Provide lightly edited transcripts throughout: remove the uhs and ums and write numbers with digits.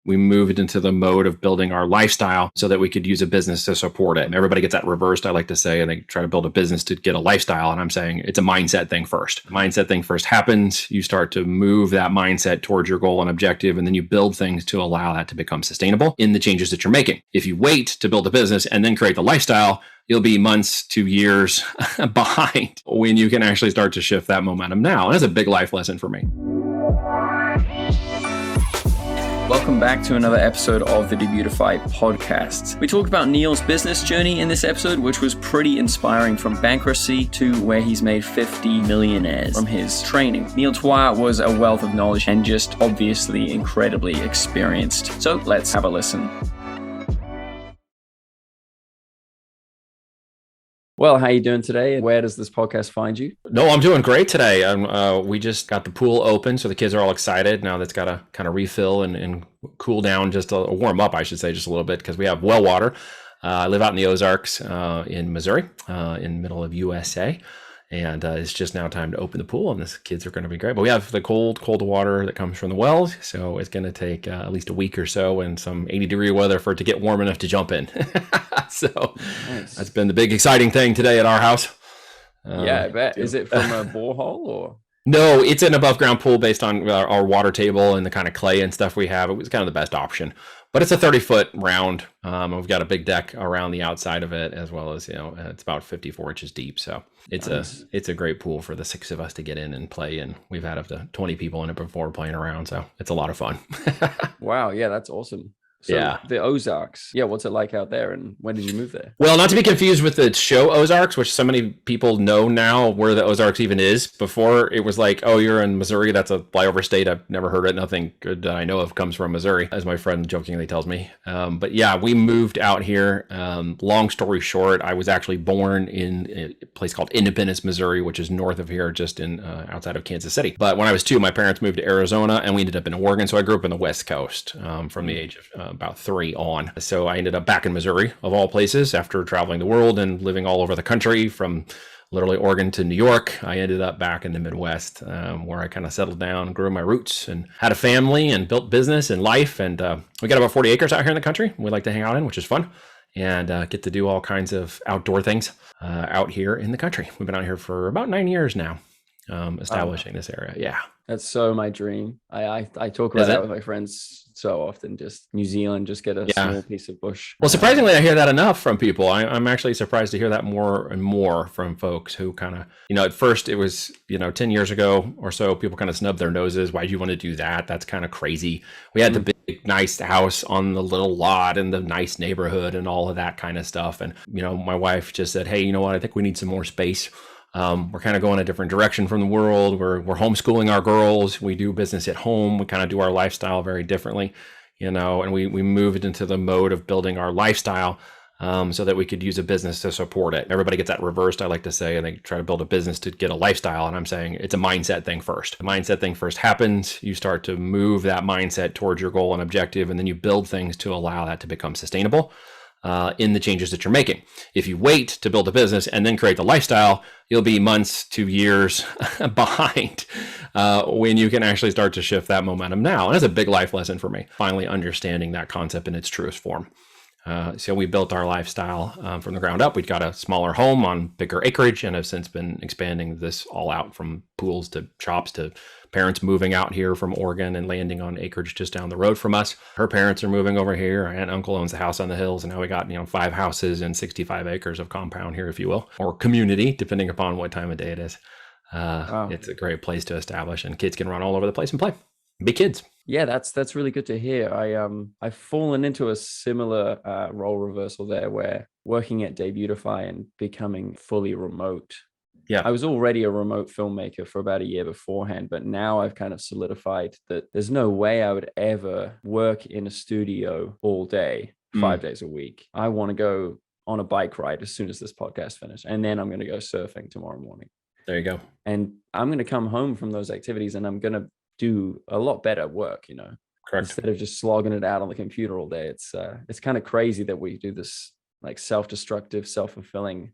We moved into the mode of building our lifestyle so that we could use a business to support it. And everybody gets that reversed, I like to say, and they try to build a business to get a lifestyle. And I'm saying it's a mindset thing first. The mindset thing first happens. You start to move that mindset towards your goal and objective, and then you build things to allow that to become sustainable in the changes that you're making. If you wait to build a business and then create the lifestyle, you'll be months to years behind when you can actually start to shift that momentum now. And that's a big life lesson for me. Welcome back to another episode of the Debutify podcast. We talked about Neil's business journey in this episode, which was pretty inspiring, from bankruptcy to where he's made 50 millionaires from his training. Neil Twa was a wealth of knowledge and just obviously incredibly experienced. So let's have a listen. Well, how are you doing today? Where does this podcast find you? No, I'm doing great today. We just got the pool open, so the kids are all excited. Now that's got to kind of refill and cool down, just warm up, I should say, just a little bit, because we have well water. I live out in the Ozarks in Missouri, in the middle of USA. And it's just now time to open the pool, and the kids are going to be great. But we have the cold water that comes from the wells, so it's going to take at least a week or so and some 80-degree weather for it to get warm enough to jump in. So nice. That's been the big exciting thing today at our house. Yeah, I bet. Is it from a borehole or? No, it's an above ground pool based on our water table and the kind of clay and stuff we have. It was kind of the best option. But it's a 30-foot round. We've got a big deck around the outside of it, as well as, it's about 54 inches deep. So it's nice. It's a great pool for the 6 of us to get in and play. And we've had up to 20 people in it before playing around. So it's a lot of fun. Wow. Yeah, that's awesome. So yeah. The Ozarks. Yeah, what's it like out there, and when did you move there? Well, not to be confused with the show Ozarks, which so many people know now where the Ozarks even is. Before, it was like, oh, you're in Missouri. That's a flyover state. I've never heard it. Nothing good that I know of comes from Missouri, as my friend jokingly tells me. But yeah, we moved out here. Long story short, I was actually born in a place called Independence, Missouri, which is north of here, just in outside of Kansas City. But when I was 2, my parents moved to Arizona, and we ended up in Oregon. So I grew up in the West Coast from the age of about 3 on. So I ended up back in Missouri, of all places, after traveling the world and living all over the country, from literally Oregon to New York. I ended up back in the Midwest, where I kind of settled down, grew my roots, and had a family and built business and life. And we got about 40 acres out here in the country we like to hang out in, which is fun, and get to do all kinds of outdoor things out here in the country. We've been out here for about 9 years now, establishing this area. Yeah. That's so my dream. I talk about that with my friends so often. Just New Zealand, just get a small piece of bush. Well, surprisingly, I hear that enough from people. I'm actually surprised to hear that more and more from folks who kind of, at first it was, 10 years ago or so, people kind of snubbed their noses. Why do you want to do that? That's kind of crazy. We had the big, nice house on the little lot and the nice neighborhood and all of that kind of stuff. And, my wife just said, hey, you know what? I think we need some more space. We're kind of going a different direction from the world. We're homeschooling our girls. We do business at home. We kind of do our lifestyle very differently, and we moved into the mode of building our lifestyle so that we could use a business to support it. Everybody gets that reversed, I like to say, and they try to build a business to get a lifestyle. And I'm saying it's a mindset thing first. The mindset thing first happens. You start to move that mindset towards your goal and objective, and then you build things to allow that to become sustainable. In the changes that you're making. If you wait to build a business and then create the lifestyle, you'll be months to years behind when you can actually start to shift that momentum now. And that's a big life lesson for me, finally understanding that concept in its truest form. So we built our lifestyle from the ground up. We've got a smaller home on bigger acreage, and have since been expanding this all out, from pools to shops to parents moving out here from Oregon and landing on acreage just down the road from us. Her parents are moving over here. Our aunt and uncle owns a house on the hills, and now we got 5 houses and 65 acres of compound here, if you will, or community, depending upon what time of day it is. Wow. It's a great place to establish, and kids can run all over the place and play. Be kids. Yeah, that's really good to hear. I've fallen into a similar role reversal there, where working at Debutify and becoming fully remote. Yeah, I was already a remote filmmaker for about a year beforehand, but now I've kind of solidified that there's no way I would ever work in a studio all day, 5 days a week. I want to go on a bike ride as soon as this podcast finishes, and then I'm going to go surfing tomorrow morning. There you go. And I'm going to come home from those activities, and I'm going to do a lot better work, Correct. Instead of just slogging it out on the computer all day. It's kind of crazy that we do this like self-destructive, self-fulfilling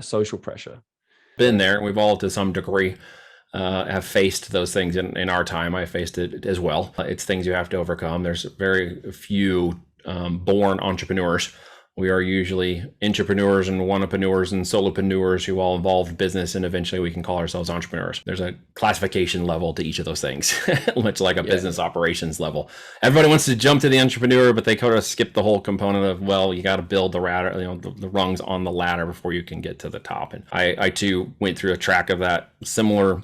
social pressure. Been there. We've all, to some degree, have faced those things in our time. I faced it as well. It's things you have to overcome. There's very few born entrepreneurs. We are usually intrapreneurs and wanapreneurs and solopreneurs who all involve business, and eventually we can call ourselves entrepreneurs. There's a classification level to each of those things, much like a business operations level. Everybody wants to jump to the entrepreneur, but they kind of skip the whole component of, well, you got to build the ladder, the rungs on the ladder before you can get to the top. And I too went through a track of that similar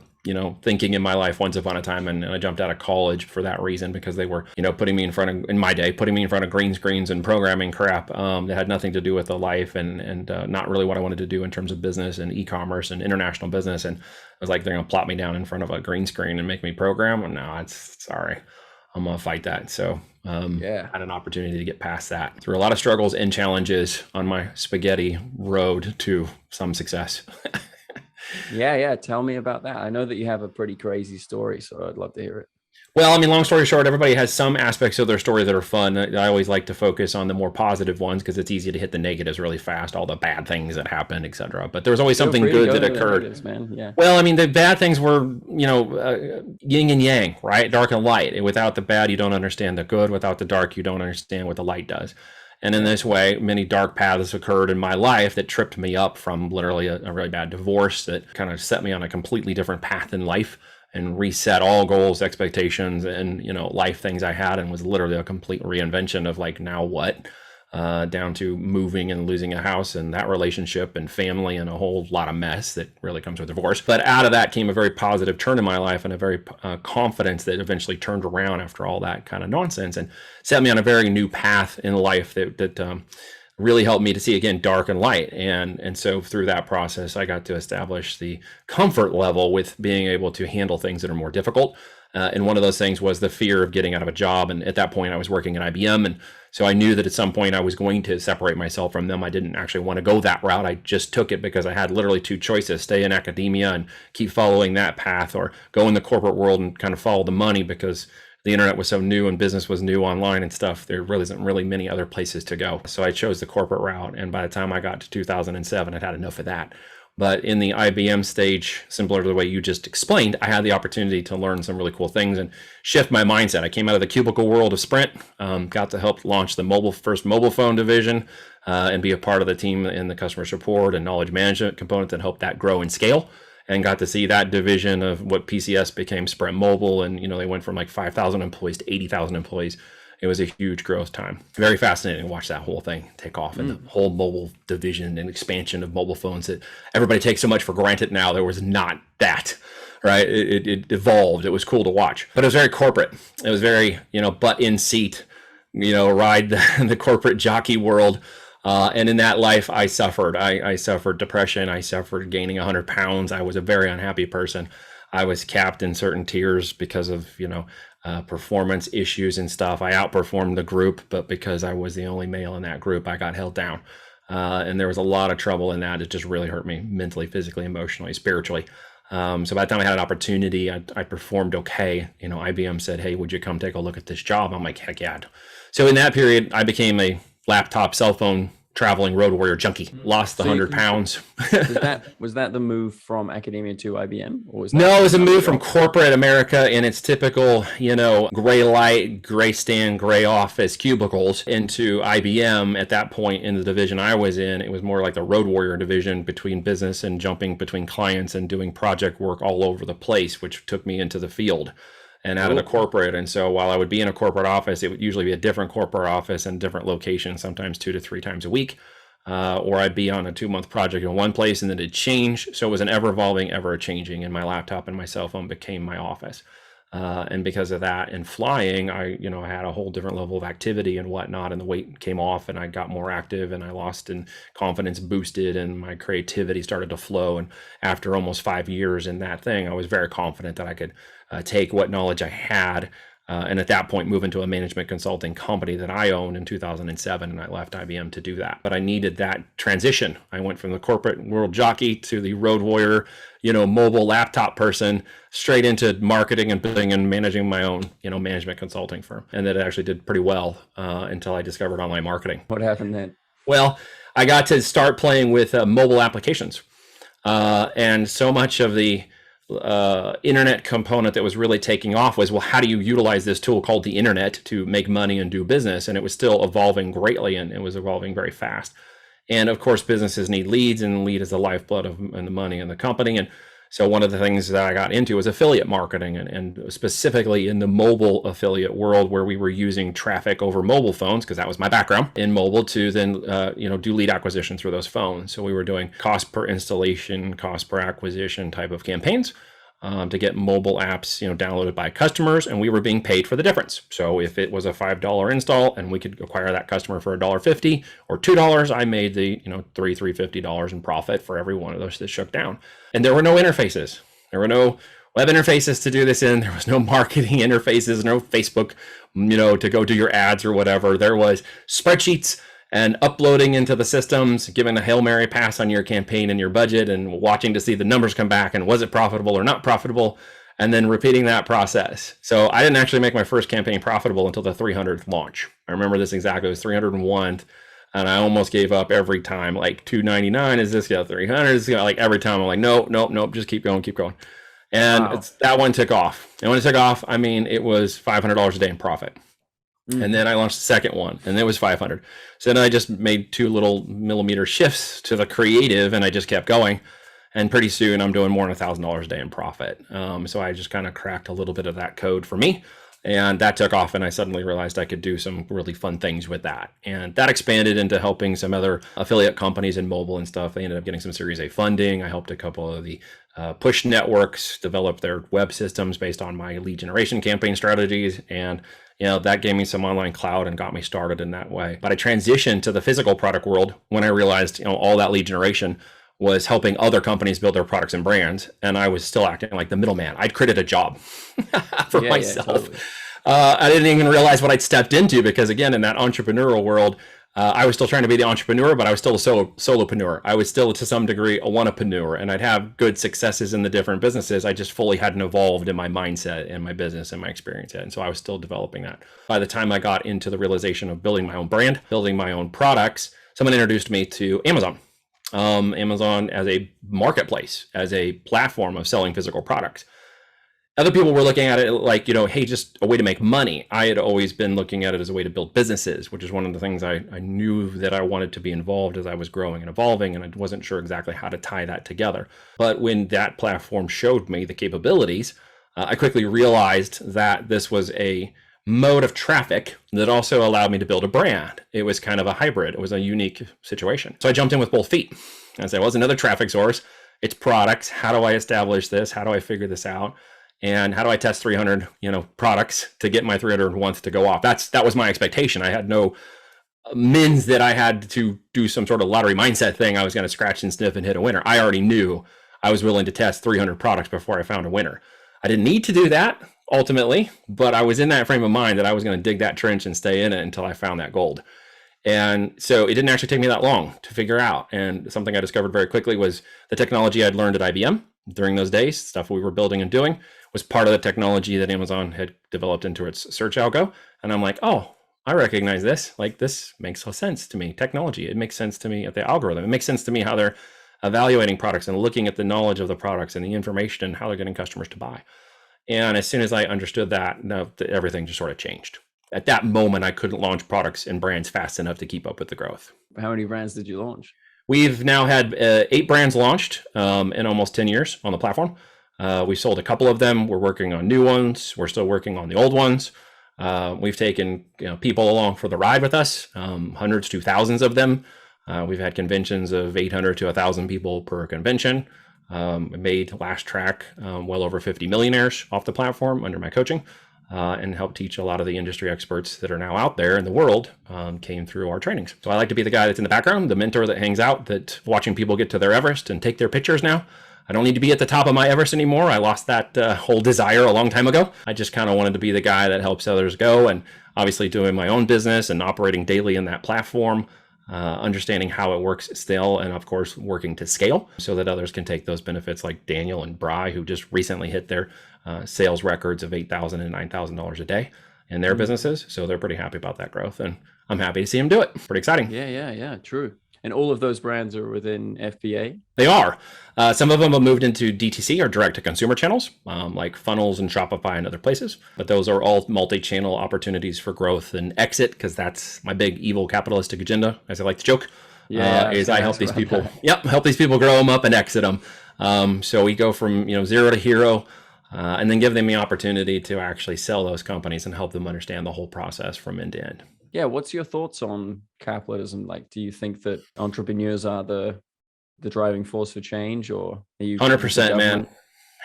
thinking in my life once upon a time, and I jumped out of college for that reason, because they were, putting me in front of green screens and programming crap that had nothing to do with the life and not really what I wanted to do in terms of business and e-commerce and international business. And I was like, they're going to plop me down in front of a green screen and make me program. And no, sorry, I'm going to fight that. So I had an opportunity to get past that through a lot of struggles and challenges on my spaghetti road to some success. Yeah. Tell me about that. I know that you have a pretty crazy story, so I'd love to hear it. Well, long story short, everybody has some aspects of their story that are fun. I always like to focus on the more positive ones because it's easy to hit the negatives really fast, all the bad things that happened, etc. But there was always something good that occurred. Man. Yeah. Well, the bad things were, yin and yang, right? Dark and light. And without the bad, you don't understand the good. Without the dark, you don't understand what the light does. And in this way, many dark paths occurred in my life that tripped me up from literally a really bad divorce that kind of set me on a completely different path in life and reset all goals, expectations, and, life things I had, and was literally a complete reinvention of like, now what? Down to moving and losing a house and that relationship and family and a whole lot of mess that really comes with divorce. But out of that came a very positive turn in my life and a very confidence that eventually turned around after all that kind of nonsense and set me on a very new path in life that really helped me to see, again, dark and light. And so through that process, I got to establish the comfort level with being able to handle things that are more difficult. And one of those things was the fear of getting out of a job. And at that point, I was working at IBM. And so I knew that at some point I was going to separate myself from them. I didn't actually want to go that route. I just took it because I had literally two choices: stay in academia and keep following that path, or go in the corporate world and kind of follow the money, because the internet was so new and business was new online and stuff. There really isn't really many other places to go. So I chose the corporate route. And by the time I got to 2007, I'd had enough of that. But in the IBM stage, similar to the way you just explained, I had the opportunity to learn some really cool things and shift my mindset. I came out of the cubicle world of Sprint, got to help launch the first mobile phone division, and be a part of the team in the customer support and knowledge management component that helped that grow and scale. And got to see that division of what PCS became Sprint Mobile. And, they went from like 5,000 employees to 80,000 employees. It was a huge growth time. Very fascinating to watch that whole thing take off, and the whole mobile division and expansion of mobile phones that everybody takes so much for granted now. There was not that, right? It evolved. It was cool to watch, but it was very corporate. It was very, butt in seat, ride the corporate jockey world. And in that life, I suffered. I suffered depression. I suffered gaining 100 pounds. I was a very unhappy person. I was capped in certain tiers because of, performance issues and stuff. I outperformed the group, but because I was the only male in that group, I got held down. And there was a lot of trouble in that. It just really hurt me mentally, physically, emotionally, spiritually. So by the time I had an opportunity, I performed okay. IBM said, "Hey, would you come take a look at this job?" I'm like, heck yeah. So in that period, I became a laptop, cell phone, traveling road warrior junkie. Lost the 100 pounds. was that the move from academia to IBM? Or was that No, it was a move from corporate America in its typical, gray light, gray stand, gray office cubicles into IBM. At that point in the division I was in, it was more like the road warrior division, between business and jumping between clients and doing project work all over the place, which took me into the field and out of the corporate. And so while I would be in a corporate office, it would usually be a different corporate office and different location, sometimes 2 to 3 times a week. Or I'd be on a 2-month project in one place and then it'd change. So it was an ever evolving, ever changing, and my laptop and my cell phone became my office. And because of that and flying, I had a whole different level of activity and whatnot, and the weight came off and I got more active and I lost, and confidence boosted and my creativity started to flow. And after almost 5 years in that thing, I was very confident that I could take what knowledge I had and at that point move into a management consulting company that I owned in 2007, and I left IBM to do that. But I needed that transition. I went from the corporate world jockey to the road warrior, mobile laptop person, straight into marketing and building and managing my own, management consulting firm. And that actually did pretty well until I discovered online marketing. What happened then? Well, I got to start playing with mobile applications. And so much of the internet component that was really taking off was, well, how do you utilize this tool called the internet to make money and do business? And it was still evolving greatly, and it was evolving very fast. And of course, businesses need leads, and lead is the lifeblood of and the money in the company. And so one of the things that I got into was affiliate marketing, and specifically in the mobile affiliate world, where we were using traffic over mobile phones, because that was my background in mobile, to then do lead acquisition through those phones. So we were doing cost per installation, cost per acquisition type of campaigns to get mobile apps downloaded by customers, and we were being paid for the difference. So if it was a $5 install and we could acquire that customer for $1.50 or $2, I made the $350 in profit for every one of those that shook down. And there were no interfaces. There were no web interfaces to do this in. There was no marketing interfaces, no Facebook, to go do your ads or whatever. There was spreadsheets and uploading into the systems, giving a Hail Mary pass on your campaign and your budget, and watching to see the numbers come back and was it profitable or not profitable, and then repeating that process. So I didn't actually make my first campaign profitable until the 300th launch. I remember this exactly. It was 301, and I almost gave up every time. Like 299, is this 300? Is this like every time I'm like, nope, just keep going. And Wow. that one took off. And when it took off, it was $500 a day in profit. And then I launched the second one, and it was 500. So then I just made 2 little millimeter shifts to the creative, and I just kept going. And pretty soon I'm doing more than $1,000 a day in profit. So I just kind of cracked a little bit of that code for me, and that took off. And I suddenly realized I could do some really fun things with that. And that expanded into helping some other affiliate companies in mobile and stuff. They ended up getting some Series A funding. I helped a couple of the push networks develop their web systems based on my lead generation campaign strategies. And that gave me some online cloud and got me started in that way. But I transitioned to the physical product world when I realized, all that lead generation was helping other companies build their products and brands. And I was still acting like the middleman. I'd created a job for myself. Yeah, totally. I didn't even realize what I'd stepped into, because again, in that entrepreneurial world, I was still trying to be the entrepreneur, but I was still a solopreneur. I was still, to some degree, a one-upreneur, and I'd have good successes in the different businesses. I just fully hadn't evolved in my mindset and my business and my experience yet. And so I was still developing that. By the time I got into the realization of building my own brand, building my own products, someone introduced me to Amazon. Amazon as a marketplace, as a platform of selling physical products. Other people were looking at it like, hey, just a way to make money. I had always been looking at it as a way to build businesses, which is one of the things I knew that I wanted to be involved as I was growing and evolving, and I wasn't sure exactly how to tie that together. But when that platform showed me the capabilities, I quickly realized that this was a mode of traffic that also allowed me to build a brand. It was kind of a hybrid. It was a unique situation. So I jumped in with both feet. I said, well, it's another traffic source. It's products. How do I establish this? How do I figure this out? And how do I test 300, products to get my 301th to go off? That was my expectation. I had no mins that I had to do some sort of lottery mindset thing. I was going to scratch and sniff and hit a winner. I already knew I was willing to test 300 products before I found a winner. I didn't need to do that ultimately, but I was in that frame of mind that I was going to dig that trench and stay in it until I found that gold. And so it didn't actually take me that long to figure out. And something I discovered very quickly was the technology I'd learned at IBM during those days, stuff we were building and doing, was part of the technology that Amazon had developed into its search algo. And I'm like, oh, I recognize this. Like, this makes sense to me. Technology, it makes sense to me at the algorithm. It makes sense to me how they're evaluating products and looking at the knowledge of the products and the information and how they're getting customers to buy. And as soon as I understood that, everything just sort of changed. At that moment, I couldn't launch products and brands fast enough to keep up with the growth. How many brands did you launch? We've now had 8 brands launched in almost 10 years on the platform. We've sold a couple of them. We're working on new ones. We're still working on the old ones. We've taken people along for the ride with us, hundreds to thousands of them. We've had conventions of 800 to 1,000 people per convention. Made Last Track well over 50 millionaires off the platform under my coaching, and helped teach a lot of the industry experts that are now out there in the world, came through our trainings. So I like to be the guy that's in the background, the mentor that hangs out, that watching people get to their Everest and take their pictures now. I don't need to be at the top of my Everest anymore. I lost that whole desire a long time ago. I just kind of wanted to be the guy that helps others go, and obviously doing my own business and operating daily in that platform, understanding how it works still, and of course working to scale so that others can take those benefits, like Daniel and Bry, who just recently hit their sales records of $8,000 and $9,000 a day in their businesses. So they're pretty happy about that growth, and I'm happy to see them do it. Pretty exciting. Yeah, true. And all of those brands are within FBA? They are. Some of them have moved into DTC or direct to consumer channels, like funnels and Shopify and other places. But those are all multi-channel opportunities for growth and exit, because that's my big evil capitalistic agenda, as I like to joke. Is I help these people. Help these people grow them up and exit them. So we go from zero to hero, and then give them the opportunity to actually sell those companies and help them understand the whole process from end to end. Yeah, what's your thoughts on capitalism? Like, do you think that entrepreneurs are the driving force for change, or are you 100%, man?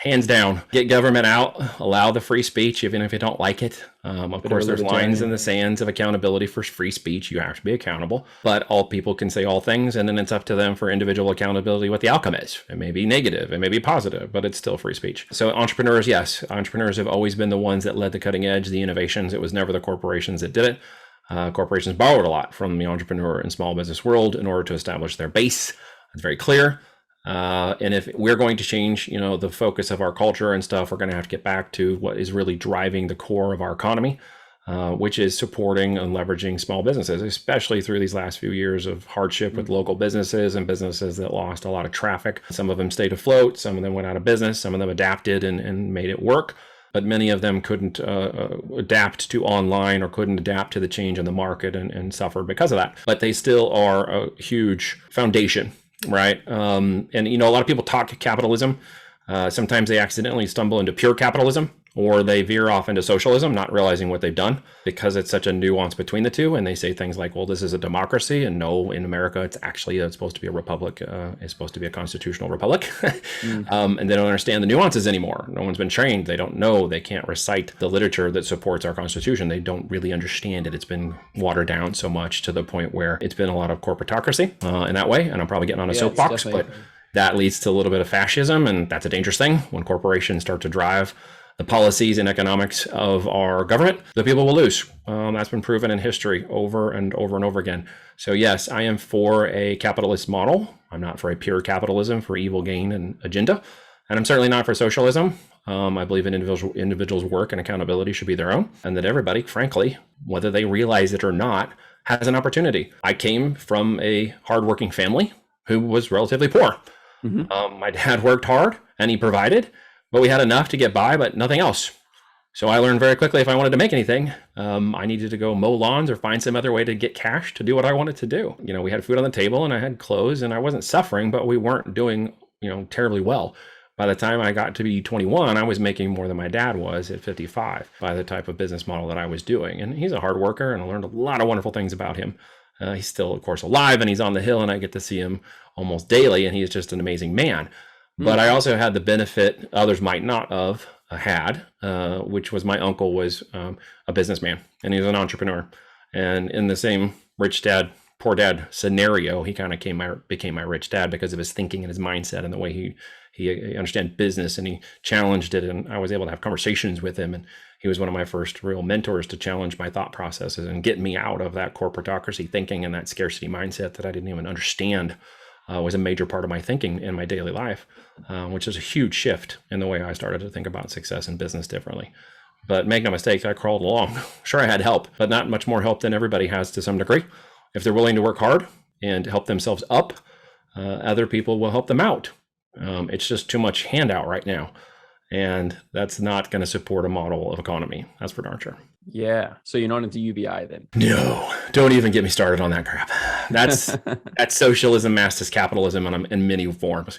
Hands down. Get government out, allow the free speech, even if you don't like it. Of course, there's lines in the sands of accountability for free speech. You have to be accountable, but all people can say all things, and then it's up to them for individual accountability what the outcome is. It may be negative, it may be positive, but it's still free speech. So entrepreneurs, yes, entrepreneurs have always been the ones that led the cutting edge, the innovations. It was never the corporations that did it. Corporations borrowed a lot from the entrepreneur and small business world in order to establish their base. It's very clear. And if we're going to change, the focus of our culture and stuff, we're going to have to get back to what is really driving the core of our economy, which is supporting and leveraging small businesses, especially through these last few years of hardship with local businesses and businesses that lost a lot of traffic. Some of them stayed afloat, some of them went out of business, some of them adapted and made it work. But many of them couldn't adapt to online or couldn't adapt to the change in the market and suffered because of that. But they still are a huge foundation. Right. And, a lot of people talk capitalism. Sometimes they accidentally stumble into pure capitalism, or they veer off into socialism, not realizing what they've done, because it's such a nuance between the two. And they say things like, well, this is a democracy. And no, in America, it's supposed to be a republic. It's supposed to be a constitutional republic. And they don't understand the nuances anymore. No one's been trained. They don't know. They can't recite the literature that supports our constitution. They don't really understand it. It's been watered down so much to the point where it's been a lot of corporatocracy in that way. And I'm probably getting on a soapbox, but that leads to a little bit of fascism. And that's a dangerous thing when corporations start to drive the policies and economics of our government. The people will lose. That's been proven in history over and over and over again. So yes, I am for a capitalist model. I'm not for a pure capitalism for evil gain and agenda. And I'm certainly not for socialism. I believe in individuals' work and accountability should be their own, and that everybody, frankly, whether they realize it or not, has an opportunity. I came from a hardworking family who was relatively poor. My dad worked hard and he provided, but we had enough to get by, but nothing else. So I learned very quickly if I wanted to make anything, I needed to go mow lawns or find some other way to get cash to do what I wanted to do. We had food on the table and I had clothes and I wasn't suffering, but we weren't doing, terribly well. By the time I got to be 21, I was making more than my dad was at 55 by the type of business model that I was doing. And he's a hard worker, and I learned a lot of wonderful things about him. He's still, of course, alive, and he's on the hill, and I get to see him almost daily, and he's just an amazing man. But I also had the benefit others might not have had, which was my uncle was a businessman, and he was an entrepreneur. And in the same rich dad, poor dad scenario, he kind of became my rich dad because of his thinking and his mindset and the way he understood business, and he challenged it. And I was able to have conversations with him. And he was one of my first real mentors to challenge my thought processes and get me out of that corporatocracy thinking and that scarcity mindset that I didn't even understand was a major part of my thinking in my daily life, which is a huge shift in the way I started to think about success in business differently. But make no mistake, I crawled along. Sure, I had help, but not much more help than everybody has to some degree. If they're willing to work hard and help themselves up, other people will help them out. It's just too much handout right now. And that's not going to support a model of economy. That's for darn sure. Yeah. So you're not into UBI then? No, don't even get me started on that crap. That's socialism masked as capitalism in many forms.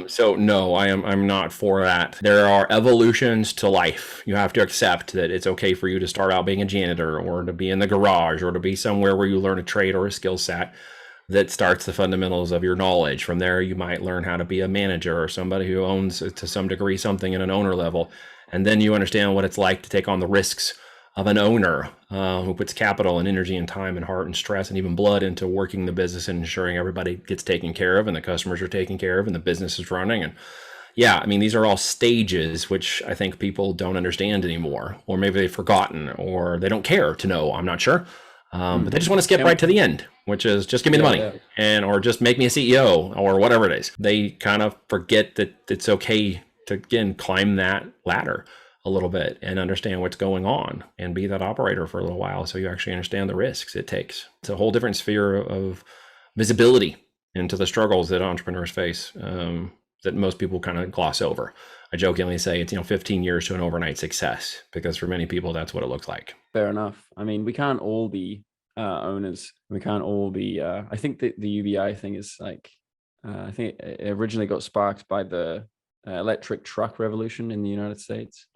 So no, I'm not for that. There are evolutions to life. You have to accept that it's okay for you to start out being a janitor, or to be in the garage, or to be somewhere where you learn a trade or a skill set that starts the fundamentals of your knowledge. From there, you might learn how to be a manager or somebody who owns to some degree something at an owner level. And then you understand what it's like to take on the risks of an owner who puts capital and energy and time and heart and stress and even blood into working the business and ensuring everybody gets taken care of and the customers are taken care of and the business is running. And yeah, I mean, these are all stages, which I think people don't understand anymore, or maybe they've forgotten, or they don't care to know. I'm not sure. But they just want to skip right to the end, which is just give me the money or just make me a CEO or whatever it is. They kind of forget that it's okay to, again, climb that ladder a little bit and understand what's going on and be that operator for a little while. So you actually understand the risks it takes. It's a whole different sphere of visibility into the struggles that entrepreneurs face that most people kind of gloss over. I jokingly say it's 15 years to an overnight success, because for many people that's what it looks like. Fair enough. I mean, we can't all be owners. We can't all be. I think that the UBI thing is like, I think it originally got sparked by the electric truck revolution in the United States.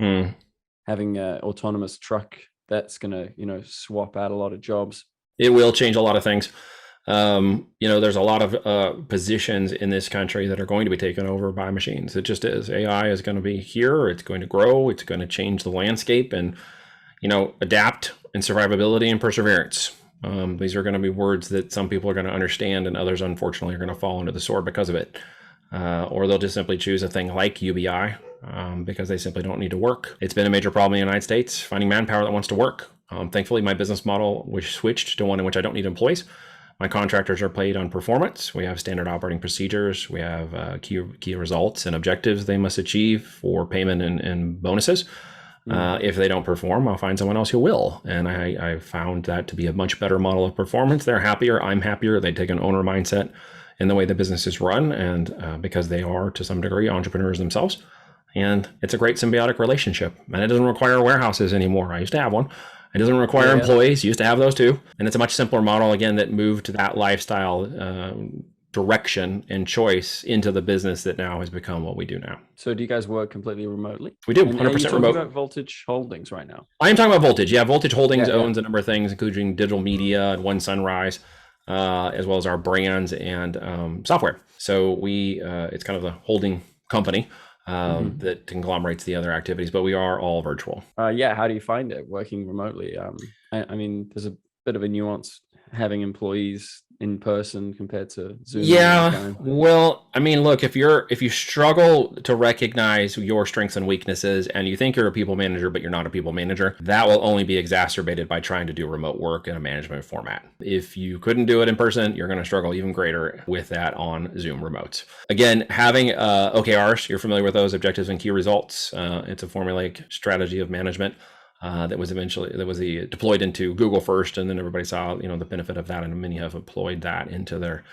Having an autonomous truck that's gonna, swap out a lot of jobs. It will change a lot of things. There's a lot of positions in this country that are going to be taken over by machines. It just is. AI is going to be here. It's going to grow. It's going to change the landscape and, adapt and survivability and perseverance. These are going to be words that some people are going to understand, and others, unfortunately, are going to fall under the sword because of it. Or they'll just simply choose a thing like UBI because they simply don't need to work. It's been a major problem in the United States, finding manpower that wants to work. Thankfully, my business model was switched to one in which I don't need employees. My contractors are paid on performance. We have standard operating procedures. We have key results and objectives they must achieve for payment and bonuses. If they don't perform, I'll find someone else who will. And I found that to be a much better model of performance. They're happier. I'm happier. They take an owner mindset in the way the business is run, and because they are, to some degree, entrepreneurs themselves. And it's a great symbiotic relationship. And it doesn't require warehouses anymore. I used to have one. It doesn't require employees. Used to have those too. And it's a much simpler model, again, that moved that lifestyle direction and choice into the business that now has become what we do now. So do you guys work completely remotely? We do, 100% remote. Are you talking about Voltage Holdings right now? I am talking about Voltage. Yeah, Voltage Holdings owns a number of things, including digital media and One Sunrise, as well as our brands and software. So it's kind of the holding company that conglomerates the other activities, but we are all virtual. How do you find it working remotely? I mean, there's a bit of a nuance having employees in person compared to Zoom. Yeah. Well, I mean, look, if you struggle to recognize your strengths and weaknesses and you think you're a people manager, but you're not a people manager, that will only be exacerbated by trying to do remote work in a management format. If you couldn't do it in person, you're going to struggle even greater with that on Zoom remotes. Again, having OKRs, you're familiar with those, objectives and key results. It's a formulaic strategy of management. That was deployed into Google first, and then everybody saw the benefit of that, and many have employed that into their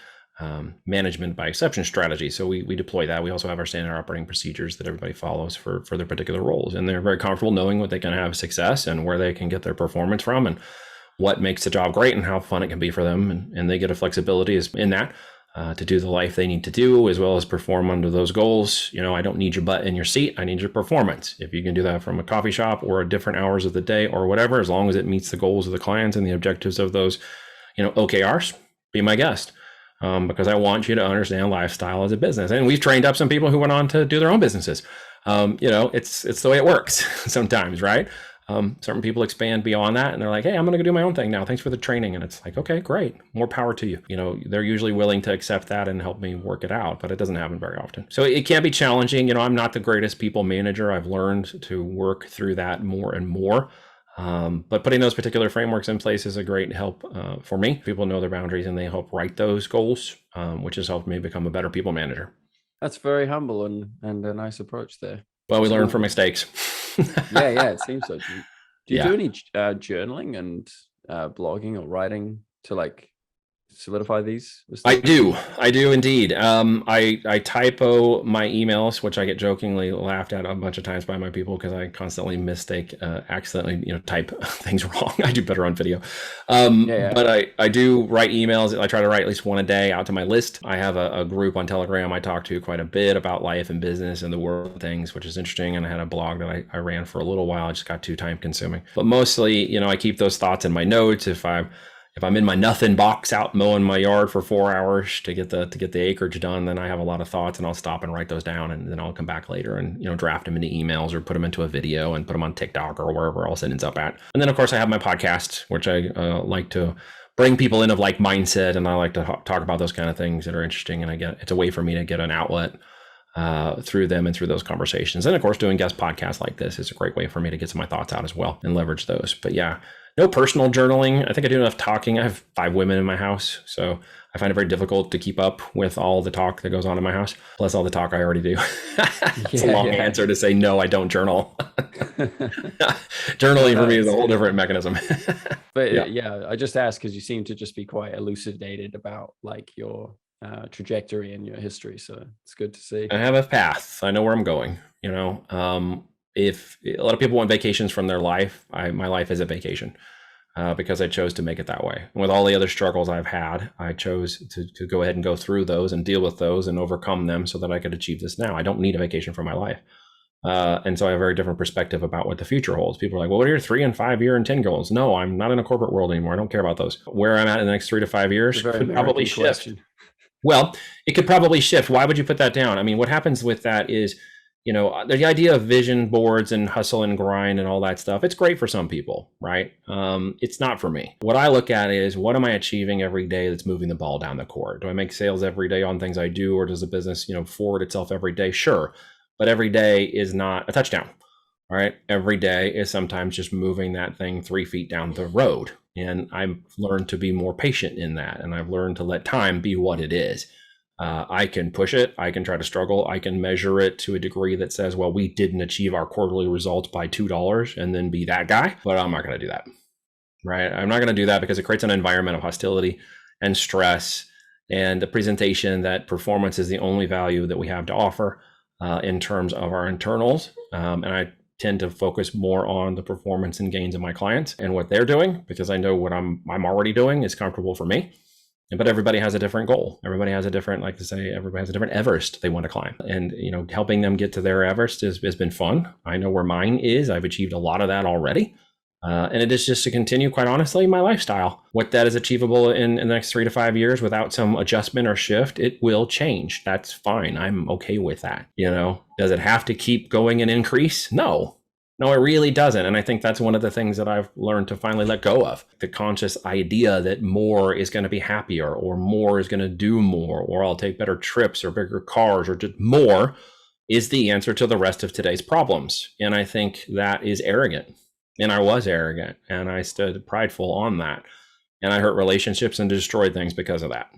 management by exception strategy. So we deploy that. We also have our standard operating procedures that everybody follows for their particular roles, and they're very comfortable knowing what they can have success and where they can get their performance from, and what makes the job great and how fun it can be for them, and they get a flexibility in that. To do the life they need to do, as well as perform under those goals. I don't need your butt in your seat. I need your performance. If you can do that from a coffee shop or different hours of the day or whatever, as long as it meets the goals of the clients and the objectives of those, OKRs, be my guest. Because I want you to understand lifestyle as a business. And we've trained up some people who went on to do their own businesses. It's the way it works sometimes, right? Certain people expand beyond that and they're like, hey, I'm going to go do my own thing now. Thanks for the training. And it's like, okay, great. More power to you. They're usually willing to accept that and help me work it out, but it doesn't happen very often. So it can be challenging. I'm not the greatest people manager. I've learned to work through that more and more. But putting those particular frameworks in place is a great help for me. People know their boundaries and they help write those goals, which has helped me become a better people manager. That's very humble and a nice approach there. Well, we learn from mistakes. Yeah, it seems so. Do you do any journaling and blogging or writing to solidify these mistakes? I do indeed. I typo my emails, which I get jokingly laughed at a bunch of times by my people because I constantly accidentally type things wrong. I do better on video. But I do write emails. I try to write at least one a day out to my list. I have a group on Telegram I talk to quite a bit about life and business and the world of things, which is interesting. And I had a blog that I ran for a little while. I just got too time consuming. But mostly, I keep those thoughts in my notes. If I'm in my nothing box out mowing my yard for 4 hours to get the acreage done, then I have a lot of thoughts and I'll stop and write those down, and then I'll come back later and draft them into emails or put them into a video and put them on TikTok or wherever else it ends up at. And then of course I have my podcast, which I like to bring people in of like mindset, and I like to talk about those kind of things that are interesting, and it's a way for me to get an outlet through them and through those conversations. And of course, doing guest podcasts like this is a great way for me to get some of my thoughts out as well and leverage those. But yeah, no personal journaling. I think I do enough talking. I have 5 women in my house, so I find it very difficult to keep up with all the talk that goes on in my house, plus all the talk I already do. It's a long answer to say, no, I don't journal. Journaling for me is a whole different mechanism. But yeah, I just asked because you seem to just be quite elucidated about like your trajectory and your history. So it's good to see. I have a path. I know where I'm going. If a lot of people want vacations from their life, my life is a vacation. Because I chose to make it that way. And with all the other struggles I've had, I chose to go ahead and go through those and deal with those and overcome them so that I could achieve this now. I don't need a vacation from my life. And so I have a very different perspective about what the future holds. People are like, well, what are your 3 and 5 year and 10 goals? No, I'm not in a corporate world anymore. I don't care about those. Where I'm at in the next 3 to 5 years could probably shift. Well, it could probably shift. Why would you put that down? I mean, what happens with that is, the idea of vision boards and hustle and grind and all that stuff, it's great for some people, right? It's not for me. What I look at is, what am I achieving every day that's moving the ball down the court? Do I make sales every day on things I do, or does the business, forward itself every day? Sure. But every day is not a touchdown, all right? Every day is sometimes just moving that thing 3 feet down the road. And I've learned to be more patient in that. And I've learned to let time be what it is. I can push it. I can try to struggle. I can measure it to a degree that says, well, we didn't achieve our quarterly results by $2 and then be that guy. But I'm not going to do that, right? I'm not going to do that because it creates an environment of hostility and stress and the presentation that performance is the only value that we have to offer in terms of our internals. And I tend to focus more on the performance and gains of my clients and what they're doing, because I know what I'm already doing is comfortable for me. But everybody has a different goal. Everybody has a different, everybody has a different Everest they want to climb. And, helping them get to their Everest has been fun. I know where mine is. I've achieved a lot of that already. And it is just to continue, quite honestly, my lifestyle. What that is achievable in the next 3 to 5 years without some adjustment or shift, it will change. That's fine. I'm okay with that. Does it have to keep going and increase? No, it really doesn't. And I think that's one of the things that I've learned to finally let go of. The conscious idea that more is going to be happier, or more is going to do more, or I'll take better trips or bigger cars, or just more is the answer to the rest of today's problems. And I think that is arrogant. And I was arrogant, and I stood prideful on that. And I hurt relationships and destroyed things because of that.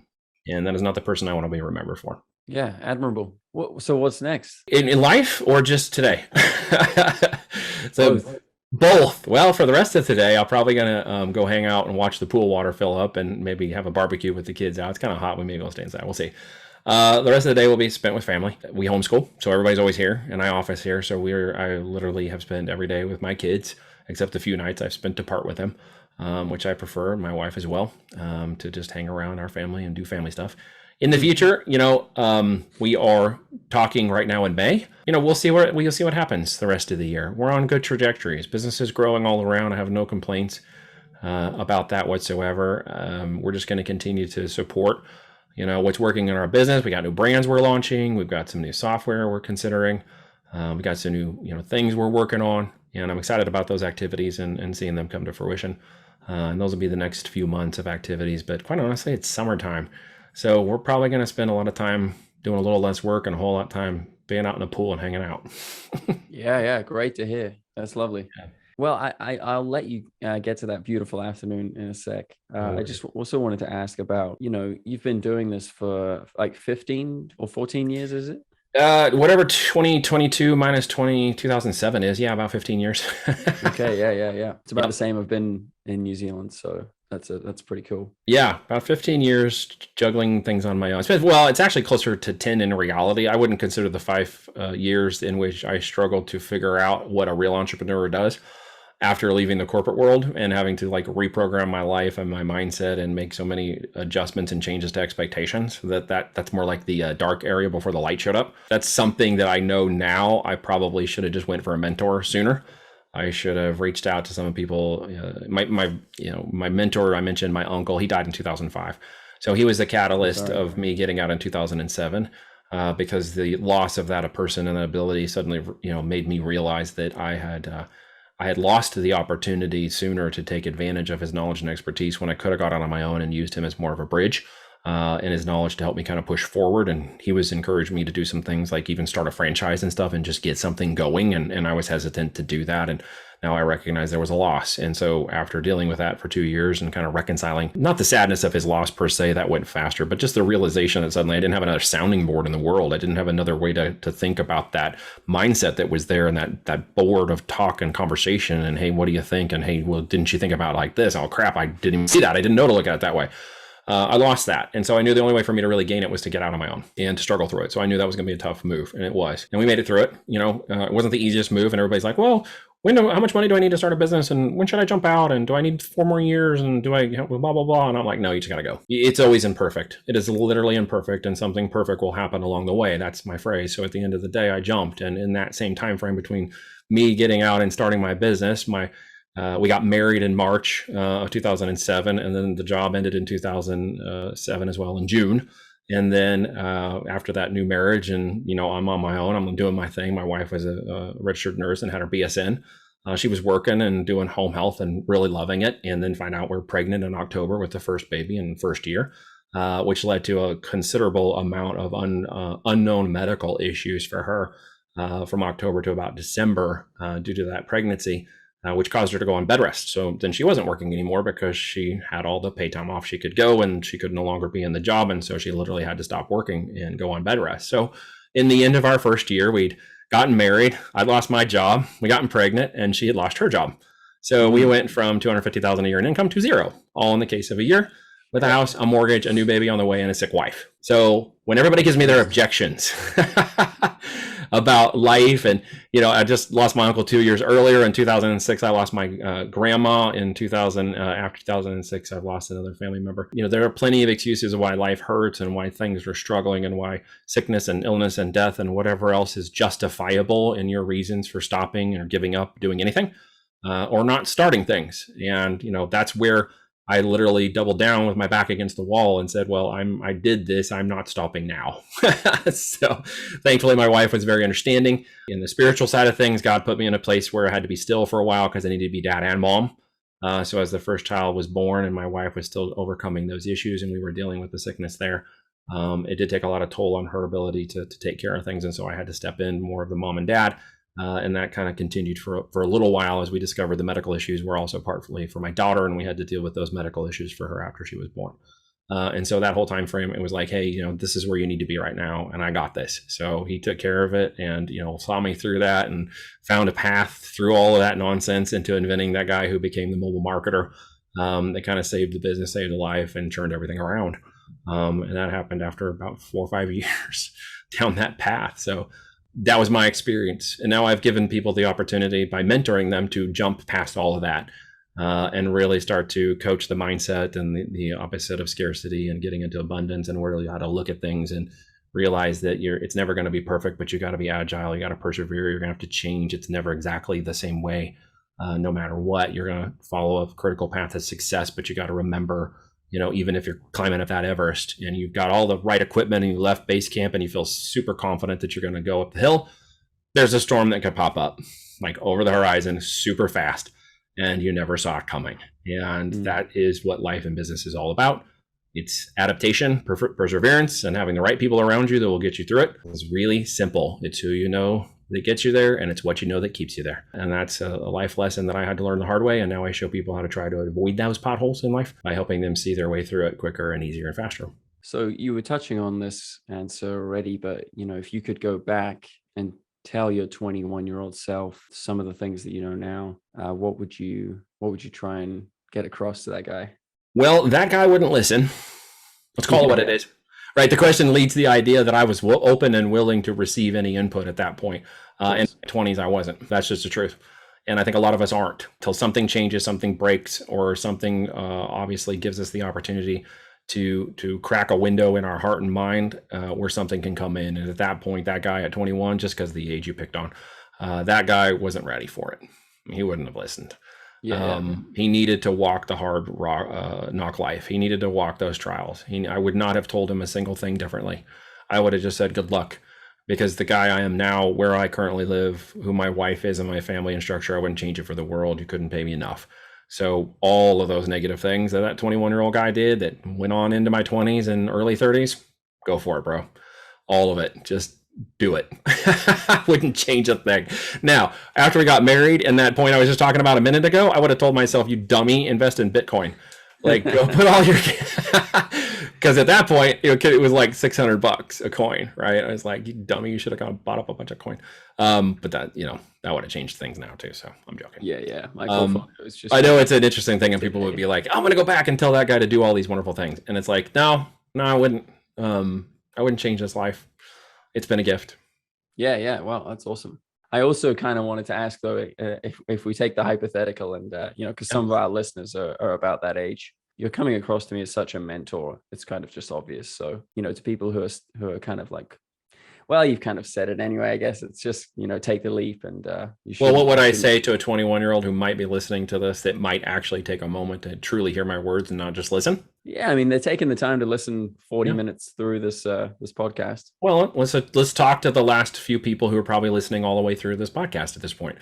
And that is not the person I want to be remembered for. Yeah, admirable. So what's next? In life, or just today? So both. Well, for the rest of today, I'm probably going to go hang out and watch the pool water fill up and maybe have a barbecue with the kids out. It's kind of hot. We may go stay inside. We'll see. The rest of the day will be spent with family. We homeschool, so everybody's always here, and I office here. So I literally have spent every day with my kids, except a few nights I've spent apart with them, which I prefer, my wife as well, to just hang around our family and do family stuff. In the future, we are talking right now in May. We'll see what happens the rest of the year. We're on good trajectories. Business is growing all around. I have no complaints about that whatsoever. We're just going to continue to support, what's working in our business. We got new brands we're launching. We've got some new software we're considering. We got some new, things we're working on, and I'm excited about those activities and seeing them come to fruition. And those will be the next few months of activities. But quite honestly, it's summertime. So we're probably going to spend a lot of time doing a little less work and a whole lot of time being out in the pool and hanging out. Yeah. Great to hear. That's lovely. Yeah. Well, I'll let you get to that beautiful afternoon in a sec. I just also wanted to ask about, you've been doing this for like 15 or 14 years, is it? Whatever 2022 minus 2007 is. Yeah, about 15 years. Okay. Yeah. It's about the same. I've been in New Zealand, so that's pretty cool. Yeah, about 15 years juggling things on my own. Well, it's actually closer to 10 in reality. I wouldn't consider the 5 years in which I struggled to figure out what a real entrepreneur does after leaving the corporate world and having to reprogram my life and my mindset and make so many adjustments and changes to expectations that's more like the dark area before the light showed up. That's something that I know now. I probably should have just went for a mentor sooner. I should have reached out to some people. My mentor, I mentioned my uncle, he died in 2005. So he was the catalyst of me getting out in 2007 because the loss of that a person and that ability suddenly, made me realize that I had lost the opportunity sooner to take advantage of his knowledge and expertise when I could have got out on my own and used him as more of a bridge. and his knowledge to help me kind of push forward. And he was encouraging me to do some things like even start a franchise and stuff and just get something going. And I was hesitant to do that. And now I recognize there was a loss. And so after dealing with that for 2 years and kind of reconciling, not the sadness of his loss per se, that went faster, but just the realization that suddenly I didn't have another sounding board in the world. I didn't have another way to think about that mindset that was there and that board of talk and conversation. And hey, what do you think? And hey, well, didn't you think about it like this? Oh crap, I didn't even see that. I didn't know to look at it that way. I lost that. And so I knew the only way for me to really gain it was to get out on my own and to struggle through it. So I knew that was going to be a tough move, and it was. And we made it through it. It wasn't the easiest move. And everybody's like, well, how much money do I need to start a business? And when should I jump out? And do I need 4 more years? And do I blah, blah, blah? And I'm like, no, you just got to go. It's always imperfect. It is literally imperfect, and something perfect will happen along the way. That's my phrase. So at the end of the day, I jumped. And in that same time frame between me getting out and starting my business, we got married in March of 2007, and then the job ended in 2007 as well in June. And then after that new marriage, and I'm on my own, I'm doing my thing. My wife was a registered nurse and had her BSN. She was working and doing home health and really loving it. And then find out we're pregnant in October with the first baby in the first year, which led to a considerable amount of unknown medical issues for her from October to about December due to that pregnancy. Which caused her to go on bed rest. So then she wasn't working anymore because she had all the pay time off she could go, and she could no longer be in the job. And so she literally had to stop working and go on bed rest. So in the end of our first year, we'd gotten married. I'd lost my job. We gotten pregnant, and she had lost her job. So we went from $250,000 a year in income to zero, all in the case of a year, with a house, a mortgage, a new baby on the way, and a sick wife. So when everybody gives me their objections about life, and I just lost my uncle 2 years earlier in 2006. I lost my grandma in 2000. After 2006, I've lost another family member. There are plenty of excuses of why life hurts and why things are struggling and why sickness and illness and death and whatever else is justifiable in your reasons for stopping or giving up doing anything or not starting things. And that's where I literally doubled down with my back against the wall and said, well, I did this. I'm not stopping now. So thankfully, my wife was very understanding. In the spiritual side of things, God put me in a place where I had to be still for a while because I needed to be dad and mom. So as the first child was born and my wife was still overcoming those issues and we were dealing with the sickness there, it did take a lot of toll on her ability to take care of things. And so I had to step in more of the mom and dad. And that kind of continued for a little while as we discovered the medical issues were also partly for my daughter, and we had to deal with those medical issues for her after she was born. And so that whole time frame, it was like, hey, this is where you need to be right now, and I got this. So he took care of it and, saw me through that and found a path through all of that nonsense into inventing that guy who became the mobile marketer that kind of saved the business, saved the life, and turned everything around. And that happened after about 4 or 5 years down that path. So that was my experience. And now I've given people the opportunity by mentoring them to jump past all of that and really start to coach the mindset and the opposite of scarcity and getting into abundance, and really how to look at things and realize that it's never going to be perfect, but you got to be agile. You got to persevere. You're going to have to change. It's never exactly the same way. No matter what, you're going to follow a critical path of success, but you got to remember, even if you're climbing up that Everest and you've got all the right equipment and you left base camp and you feel super confident that you're going to go up the hill, there's a storm that could pop up like over the horizon super fast and you never saw it coming. And that is what life and business is all about. It's adaptation, perseverance, and having the right people around you that will get you through it. It's really simple. It's who you know that gets you there, and it's what you know that keeps you there. And that's a life lesson that I had to learn the hard way. And now I show people how to try to avoid those potholes in life by helping them see their way through it quicker and easier and faster. So you were touching on this answer already, but if you could go back and tell your 21-year-old self some of the things that you know now, what would you try and get across to that guy? Well, that guy wouldn't listen. Let's call it what it is. Right. The question leads to the idea that I was open and willing to receive any input at that point. In my 20s, I wasn't. That's just the truth. And I think a lot of us aren't till something changes, something breaks, or something obviously gives us the opportunity to crack a window in our heart and mind where something can come in. And at that point, that guy at 21, just because of the age you picked on, that guy wasn't ready for it. He wouldn't have listened. He needed to walk the hard knock life. He needed to walk those trials. I would not have told him a single thing differently. I would have just said, good luck, because the guy I am now, where I currently live, who my wife is and my family and structure, I wouldn't change it for the world. You couldn't pay me enough. So all of those negative things that 21-year-old guy did that went on into my 20s and early 30s, go for it, bro. All of it. Just do it. I wouldn't change a thing. Now, after we got married and that point I was just talking about a minute ago, I would have told myself, you dummy, invest in Bitcoin. Like, go put all your, because at that point, it was like $600 a coin, right? I was like, you dummy, you should have gone bought up a bunch of coin. But that, that would have changed things now too. So I'm joking. Yeah. I know it's an interesting thing, and people would be like, I'm going to go back and tell that guy to do all these wonderful things. And it's like, no, I wouldn't. I wouldn't change his life. It's been a gift. Yeah. Well, that's awesome. I also kind of wanted to ask though, if we take the hypothetical and, because some of our listeners are about that age, you're coming across to me as such a mentor. It's kind of just obvious. So, to people who are kind of like, well, you've kind of said it anyway, I guess it's just, take the leap and what would I say to a 21-year-old who might be listening to this that might actually take a moment to truly hear my words and not just listen? Yeah, I mean, they're taking the time to listen 40 minutes through this podcast. Well, let's talk to the last few people who are probably listening all the way through this podcast at this point.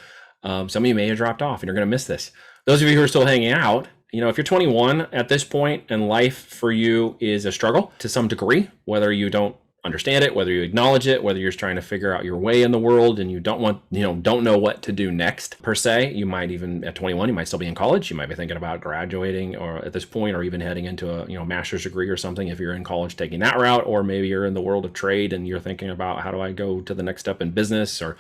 Some of you may have dropped off and you're going to miss this. Those of you who are still hanging out, if you're 21 at this point and life for you is a struggle to some degree, whether you don't understand it, whether you acknowledge it, whether you're just trying to figure out your way in the world and you don't know what to do next per se. You might even at 21, you might still be in college. You might be thinking about graduating or at this point, or even heading into a master's degree or something. If you're in college, taking that route, or maybe you're in the world of trade and you're thinking about how do I go to the next step in business or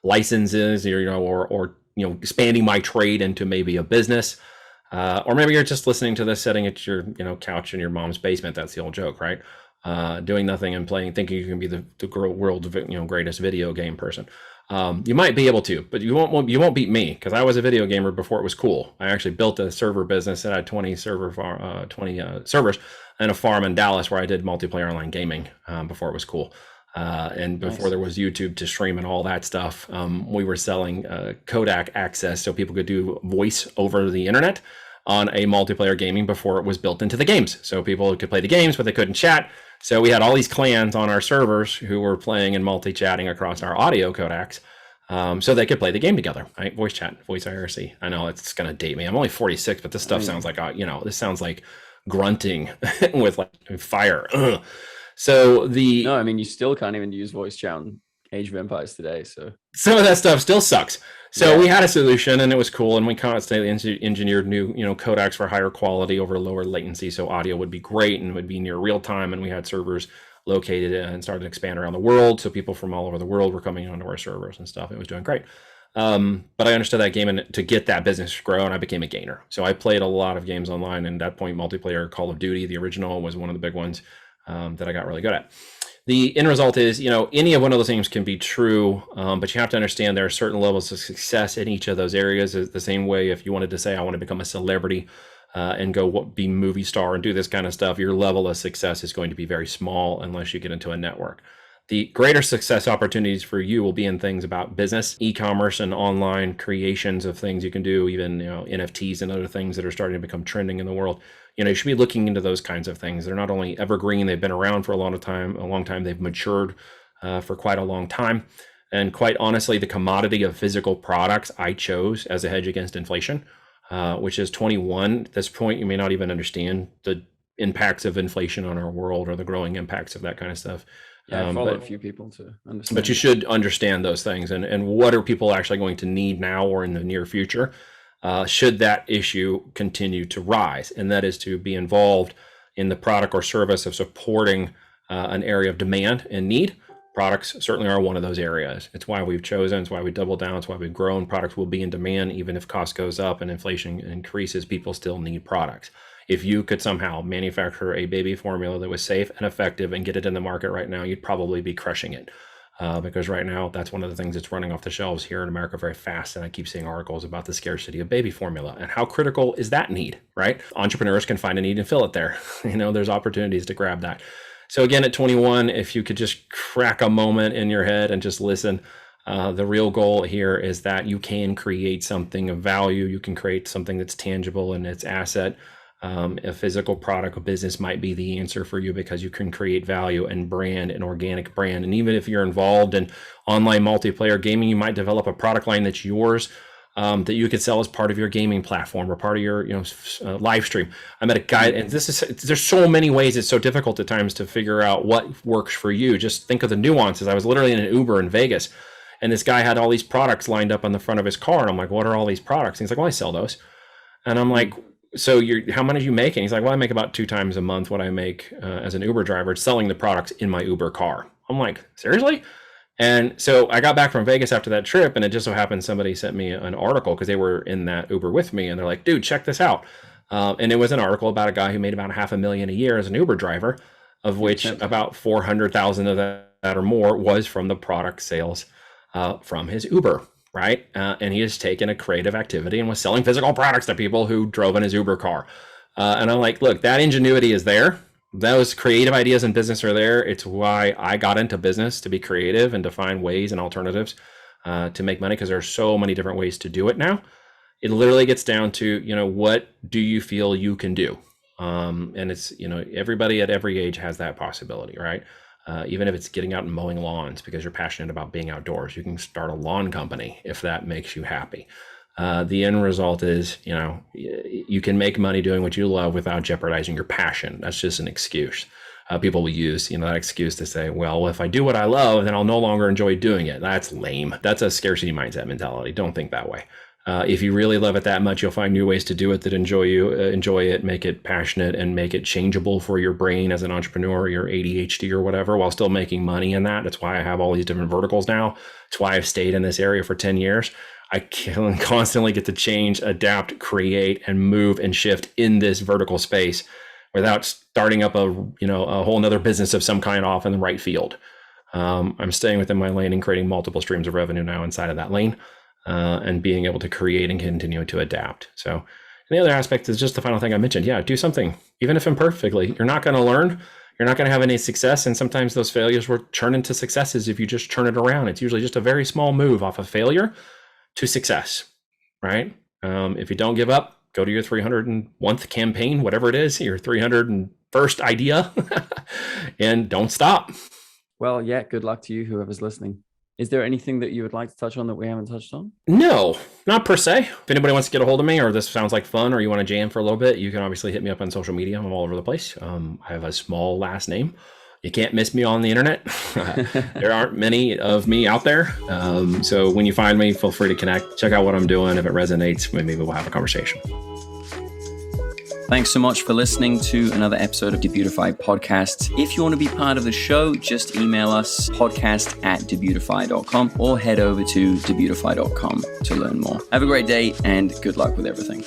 licenses, or expanding my trade into maybe a business. Or maybe you're just listening to this sitting at your couch in your mom's basement. That's the old joke, right? Doing nothing and playing, thinking you can be the world's greatest video game person. You might be able to, but you won't beat me, because I was a video gamer before it was cool. I actually built a server business that had 20 servers and a farm in Dallas where I did multiplayer online gaming before it was cool. And before there was YouTube to stream and all that stuff, we were selling Kodak access so people could do voice over the internet on a multiplayer gaming before it was built into the games. So people could play the games, but they couldn't chat. So we had all these clans on our servers who were playing and multi-chatting across our audio codecs, so they could play the game together, right? Voice chat, voice IRC. I know it's going to date me. I'm only 46, but this stuff sounds like, this sounds like grunting with like fire. Ugh. So no, I mean, you still can't even use voice chat on Age of Empires today. So some of that stuff still sucks. So we had a solution and it was cool. And we constantly engineered new, codecs for higher quality over lower latency. So audio would be great and would be near real time. And we had servers located and started to expand around the world. So people from all over the world were coming onto our servers and stuff. It was doing great. But I understood that game, and to get that business to grow, and I became a gainer. So I played a lot of games online, and at that point, multiplayer Call of Duty, the original, was one of the big ones that I got really good at. The end result is, any of one of those things can be true, but you have to understand there are certain levels of success in each of those areas. It's the same way if you wanted to say, I want to become a celebrity and go be movie star and do this kind of stuff, your level of success is going to be very small unless you get into a network. The greater success opportunities for you will be in things about business, e-commerce, and online creations of things you can do, even NFTs and other things that are starting to become trending in the world. You should be looking into those kinds of things. They're not only evergreen, they've been around for a long time, they've matured for quite a long time. And quite honestly, the commodity of physical products I chose as a hedge against inflation, which is 21. At this point, you may not even understand the impacts of inflation on our world or the growing impacts of that kind of stuff. Yeah, I follow a few people to understand. But you should understand those things and what are people actually going to need now or in the near future, should that issue continue to rise. And that is to be involved in the product or service of supporting an area of demand and need. Products certainly are one of those areas. It's why we've chosen, it's why we double down, it's why we've grown. Products will be in demand. Even if cost goes up and inflation increases, people still need products. If you could somehow manufacture a baby formula that was safe and effective and get it in the market right now, you'd probably be crushing it. Because right now, that's one of the things that's running off the shelves here in America very fast. And I keep seeing articles about the scarcity of baby formula and how critical is that need, right? Entrepreneurs can find a need and fill it there. There's opportunities to grab that. So again, at 21, if you could just crack a moment in your head and just listen, the real goal here is that you can create something of value. You can create something that's tangible in its asset. A physical product or business might be the answer for you because you can create value and brand, an organic brand. And even if you're involved in online multiplayer gaming, you might develop a product line that's yours that you could sell as part of your gaming platform or part of your live stream. I met a guy, and there's so many ways. It's so difficult at times to figure out what works for you. Just think of the nuances. I was literally in an Uber in Vegas, and this guy had all these products lined up on the front of his car, and I'm like, what are all these products? And he's like, well, I sell those. And I'm like, so how much are you making? He's like, well, I make about 2 times a month what I make as an Uber driver selling the products in my Uber car. I'm like, seriously? And so I got back from Vegas after that trip, and it just so happened somebody sent me an article because they were in that Uber with me, and they're like, dude, check this out. And it was an article about a guy who made about $500,000 a year as an Uber driver, of which about 400,000 of that or more was from the product sales from his Uber. Right. And he has taken a creative activity and was selling physical products to people who drove in his Uber car. And I'm like, look, that ingenuity is there. Those creative ideas in business are there. It's why I got into business, to be creative and to find ways and alternatives to make money, because there are so many different ways to do it now. It literally gets down to, what do you feel you can do? And it's, everybody at every age has that possibility, right? Even if it's getting out and mowing lawns because you're passionate about being outdoors, you can start a lawn company if that makes you happy. The end result is, you can make money doing what you love without jeopardizing your passion. That's just an excuse. People will use, that excuse to say, well, if I do what I love, then I'll no longer enjoy doing it. That's lame. That's a scarcity mindset mentality. Don't think that way. If you really love it that much, you'll find new ways to do it that enjoy it, make it passionate, and make it changeable for your brain as an entrepreneur, your ADHD or whatever, while still making money in that. That's why I have all these different verticals now. It's why I've stayed in this area for 10 years. I can constantly get to change, adapt, create, and move and shift in this vertical space without starting up a whole nother business of some kind off in the right field. I'm staying within my lane and creating multiple streams of revenue now inside of that lane. And being able to create and continue to adapt. So, and the other aspect is just the final thing I mentioned. Yeah, do something, even if imperfectly. You're not going to learn. You're not going to have any success. And sometimes those failures will turn into successes if you just turn it around. It's usually just a very small move off of failure to success, right? If you don't give up, go to your 301th campaign, whatever it is, your 301st idea, and don't stop. Well, yeah, good luck to you, whoever's listening. Is there anything that you would like to touch on that we haven't touched on? No, not per se. If anybody wants to get a hold of me, or this sounds like fun, or you want to jam for a little bit, you can obviously hit me up on social media. I'm all over the place. I have a small last name. You can't miss me on the internet. There aren't many of me out there. So when you find me, feel free to connect. Check out what I'm doing. If it resonates, maybe we'll have a conversation. Thanks so much for listening to another episode of Debutify Podcasts. If you want to be part of the show, just email us podcast@debutify.com or head over to debutify.com to learn more. Have a great day and good luck with everything.